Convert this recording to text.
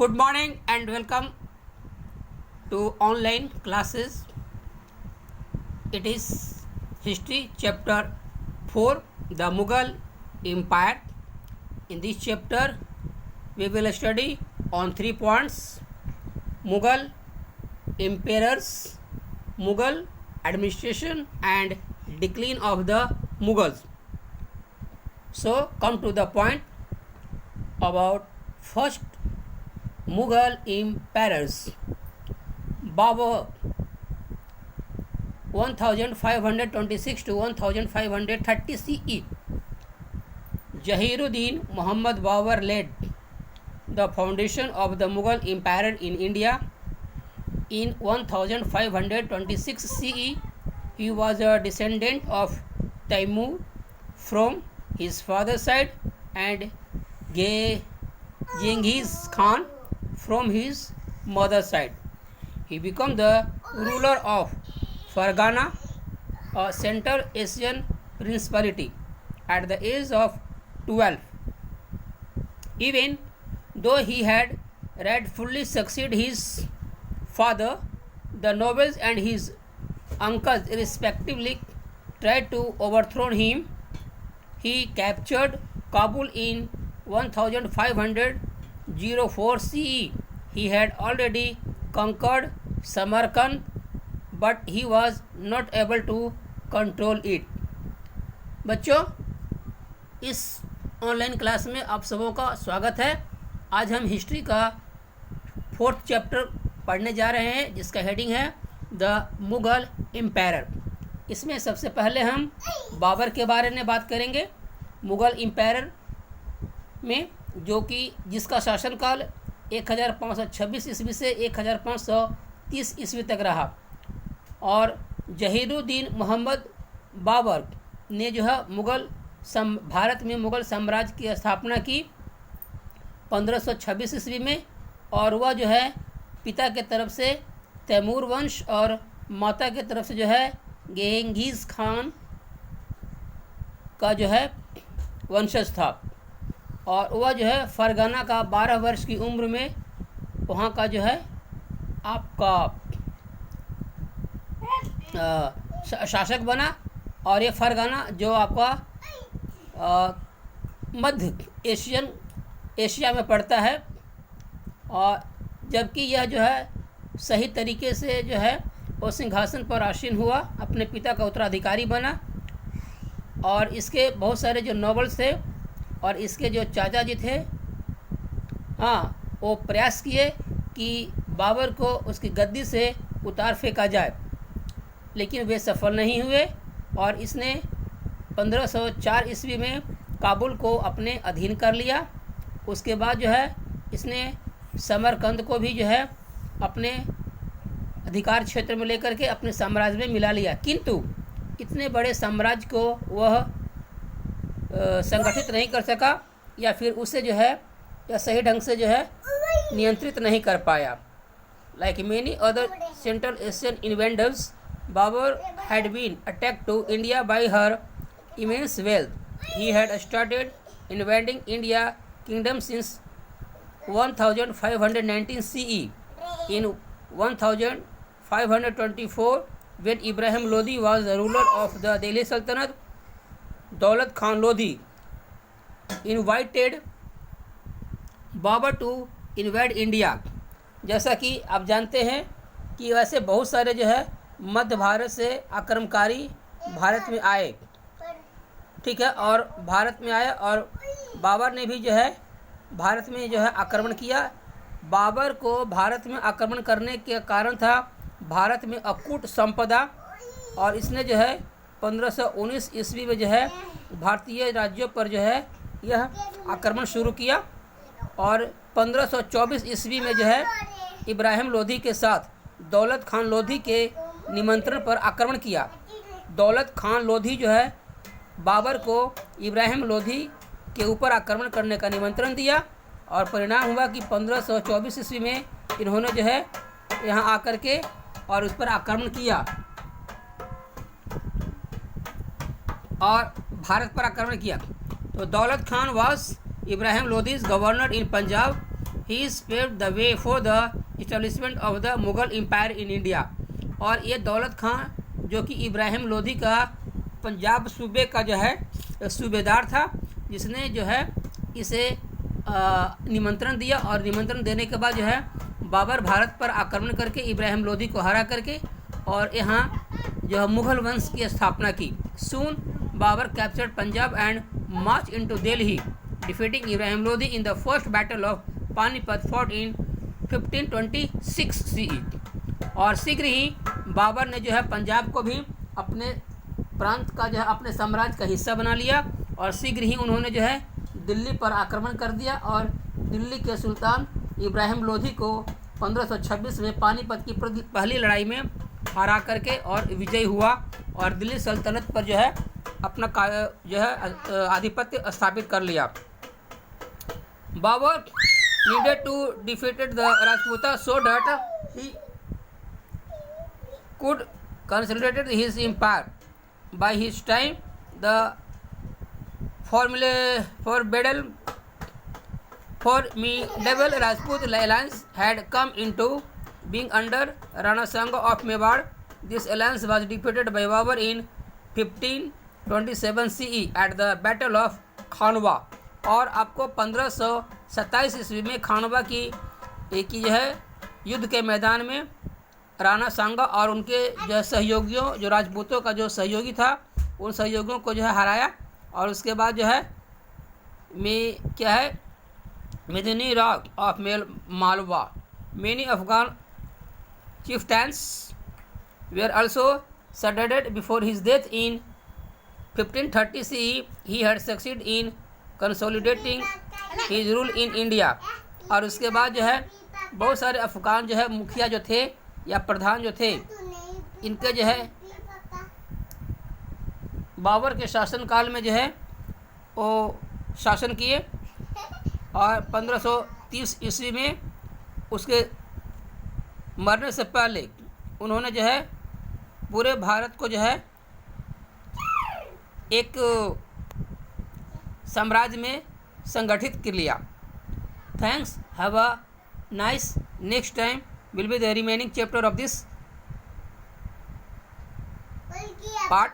Good morning and welcome to online classes. It is History chapter 4, the Mughal Empire. In this chapter, we will study on 3 points: Mughal emperors, Mughal administration and decline of the Mughals. So come to the point about first Mughal emperors. Babur 1526 to 1530 CE. Jahiruddin Muhammad Babur laid the foundation of the Mughal Empire in India in 1526 CE. He was a descendant of Taimur from his father's side and Genghis Khan from his mother's side. He became the ruler of Fargana, a Central Asian principality, at the age of 12. Even though he had rightfully succeeded his father, the nobles and his uncles respectively tried to overthrow him. He captured Kabul in 1504 CE. He had already conquered Samarkand, but he was not able to control it. बच्चों, इस online class में आप सबों का स्वागत है। आज हम हिस्ट्री का 4th चैप्टर पढ़ने जा रहे हैं, जिसका हेडिंग है द मुगल एम्पायर। इसमें सबसे पहले हम बाबर के बारे में बात करेंगे। मुगल एम्पायर में जो कि जिसका शासनकाल 1526 ईस्वी से 1530 ईस्वी तक रहा, और जहीरुद्दीन मोहम्मद बाबर ने जो है भारत में मुगल साम्राज्य की स्थापना की 1526 ईस्वी में, और वह जो है पिता के तरफ से तैमूर वंश और माता के तरफ से जो है गेंघीज खान का जो है वंशज था। और वह जो है फरगाना का 12 वर्ष की उम्र में वहाँ का जो है आपका शासक बना। और ये फरगाना जो आपका मध्य एशिया में पड़ता है, और जबकि यह जो है सही तरीके से जो है वो सिंहासन पर आसीन हुआ, अपने पिता का उत्तराधिकारी बना। और इसके बहुत सारे जो नॉवेल्स थे और इसके जो चाचा जी थे, वो प्रयास किए कि बाबर को उसकी गद्दी से उतार फेंका जाए, लेकिन वे सफल नहीं हुए। और इसने 1504 ईस्वी में काबुल को अपने अधीन कर लिया। उसके बाद जो है इसने समरकंद को भी जो है अपने अधिकार क्षेत्र में लेकर के अपने साम्राज्य में मिला लिया, किंतु इतने बड़े साम्राज्य को वह संगठित नहीं कर सका, या फिर उसे जो है या सही ढंग से जो है नियंत्रित नहीं कर पाया। Like many other central Asian invaders, Babur had been attacked to India by her immense wealth. He had started invading India kingdom since 1519 CE. In 1524, when Ibrahim Lodi was the ruler of the Delhi Sultanate, Daulat Khan Lodi invited Babur to invade India. जैसा कि आप जानते हैं कि वैसे बहुत सारे जो है मध्य भारत से आक्रमणकारी भारत में आए, ठीक है, और भारत में आए, और बाबर ने भी जो है भारत में जो है आक्रमण किया। बाबर को भारत में आक्रमण करने के कारण था भारत में अकूट संपदा, और इसने जो है 1519 ईस्वी में जो है भारतीय राज्यों पर जो है यह आक्रमण शुरू किया। और 1524 ईस्वी में जो है इब्राहिम लोधी के साथ दौलत खान लोधी के निमंत्रण पर आक्रमण किया। दौलत खान लोधी जो है बाबर को इब्राहिम लोधी के ऊपर आक्रमण करने का निमंत्रण दिया, और परिणाम हुआ कि 1524 ईस्वी में इन्होंने जो है यहाँ आकर के और उस पर आक्रमण किया और भारत पर आक्रमण किया। तो Daulat Khan was Ibrahim Lodhi's governor in Punjab he paved the way for the establishment of the Mughal empire in India. और ये दौलत खां जो कि इब्राहिम लोधी का पंजाब सूबे का जो है सूबेदार था, जिसने जो है इसे निमंत्रण दिया, और निमंत्रण देने के बाद जो है बाबर भारत पर आक्रमण करके इब्राहिम लोधी को हरा करके और यहाँ जो है मुग़ल वंश की स्थापना की। Soon Babur captured Punjab and march into Delhi defeating Ibrahim Lodi in the first battle of Panipat fought in 1526 CE। और शीघ्र ही बाबर ने जो है पंजाब को भी अपने प्रांत का जो है अपने साम्राज्य का हिस्सा बना लिया, और शीघ्र ही उन्होंने जो है दिल्ली पर आक्रमण कर दिया और दिल्ली के सुल्तान इब्राहिम लोधी को 1526 में पानीपत की पहली लड़ाई में हरा करके और विजयी हुआ, और दिल्ली सल्तनत पर जो है अपना जो है आधिपत्य स्थापित कर लिया। Babar needed to defeat the Rajputa so that he could consolidate his empire. By his time, the formidable Rajput alliance had come into being under Rana Sanga of Mewar. This alliance was defeated by Babur in 1527 CE at the Battle of Khanwa। और आपको 1527 ईस्वी में खानवा की एक ही जो है युद्ध के मैदान में राणा सांगा और उनके जो सहयोगियों, जो राजपूतों का जो सहयोगी था, उन सहयोगियों को जो है हराया। और उसके बाद जो है क्या है मेदिनी rock of Malwa. Many Afghan chieftains were also surrendered before his death in 1530 CE. He had succeeded in consolidating his rule in India। और उसके बाद जो है बहुत सारे अफगान जो है मुखिया जो थे या प्रधान जो थे, इनके जो है बाबर के शासनकाल में जो है वो शासन किए, और 1530 ईस्वी में उसके मरने से पहले उन्होंने जो है पूरे भारत को जो है एक साम्राज्य में संगठित कर लिया। Thanks, have a nice, next time will be the remaining chapter of this part.